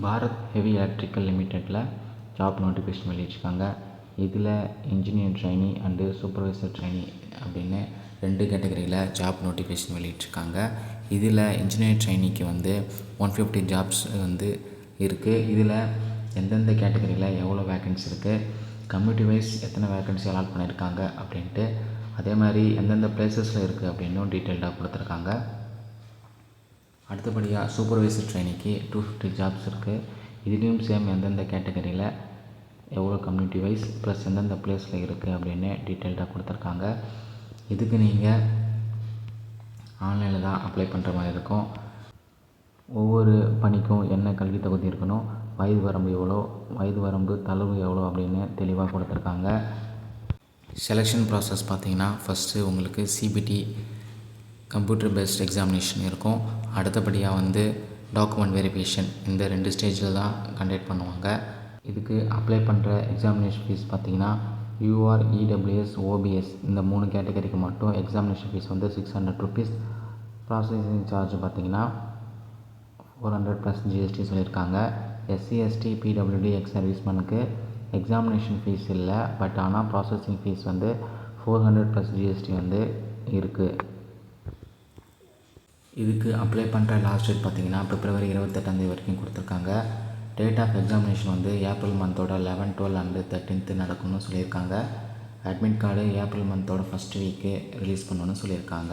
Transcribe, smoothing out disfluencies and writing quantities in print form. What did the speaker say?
Bharat Heavy Electrical லிமிடெட்டில் job notification வெளியிட்டிருக்காங்க. இதில் engineer trainee and supervisor trainee அப்படின்னு 2 கேட்டகரியில் ஜாப் நோட்டிஃபிகேஷன் வெளியிட்டிருக்காங்க. இதில் இன்ஜினியர் ட்ரைனிக்கு 150 ஜாப்ஸ் இருக்குது. இதில் எந்தெந்த கேட்டகரியில் எவ்வளோ வேக்கன்சி இருக்குது, கம்யூனிட்டி வைஸ் எத்தனை வேக்கன்சி அலாட் பண்ணியிருக்காங்க அப்படின்ட்டு, அதே மாதிரி எந்தெந்த பிளேசஸில் இருக்குது அப்படின்னும் டீட்டெயில்டாக கொடுத்துருக்காங்க. அடுத்தபடியாக சூப்பர்வைசர் ட்ரைனிக்கு 250 ஜாப்ஸ் இருக்குது. இதுலேயும் சேம் எந்தெந்த கேட்டகரியில் எவ்வளோ கம்யூனிட்டி வைஸ் ப்ளஸ் எந்தெந்த பிளேஸில் இருக்குது அப்படின்னு டீட்டெயில்டாக கொடுத்துருக்காங்க. இதுக்கு நீங்கள் ஆன்லைனில் தான் அப்ளை பண்ணுற மாதிரி இருக்கும். ஒவ்வொரு பணிக்கும் என்ன கல்வி தகுதி இருக்கணும், வயது வரம்பு எவ்வளோ, வயது வரம்பு தளர்வு எவ்வளோ அப்படின்னு தெளிவாக கொடுத்துருக்காங்க. செலெக்ஷன் ப்ராசஸ் பார்த்திங்கன்னா ஃபஸ்ட்டு உங்களுக்கு சிபிடி கம்ப்யூட்டர் பேஸ்ட் எக்ஸாமினேஷன் இருக்கும். அடுத்தபடியாக டாக்குமெண்ட் வெரிஃபிகேஷன், இந்த 2 ஸ்டேஜில் தான் கண்டக்ட் பண்ணுவாங்க. இதுக்கு அப்ளை பண்ணுற எக்ஸாமினேஷன் ஃபீஸ் பார்த்திங்கன்னா யூஆர், இடபிள்யூஎஸ், ஓபிஎஸ் இந்த 3 கேட்டகரிக்கு மட்டும் examination fee 600 rupees. Processing charge பார்த்திங்கன்னா 400 ப்ளஸ் ஜிஎஸ்டி சொல்லியிருக்காங்க. எஸ்சி, எஸ்டி, பிடபிள்யூடி, எக்ஸ் சர்வீஸ்மேனுக்கு எக்ஸாமினேஷன் ஃபீஸ் இல்லை, பட் ஆனால் ப்ராசஸிங் ஃபீஸ் 400 ப்ளஸ் ஜிஎஸ்டி இருக்குது. இதுக்கு அப்ளை பண்ணுற லாஸ்ட் டேட் பார்த்திங்கன்னா பிப்ரவரி 28 வரைக்கும் கொடுத்துருக்காங்க. டேட் ஆஃப் எக்ஸாமினேஷன் ஏப்ரல் மந்தோட 11, 12 அண்டு 13 நடக்கும்னு சொல்லியிருக்காங்க. அட்மிட் கார்டு ஏப்ரல் மந்தோட ஃபஸ்ட் வீக்கு ரிலீஸ் பண்ணணும்னு சொல்லியிருக்காங்க.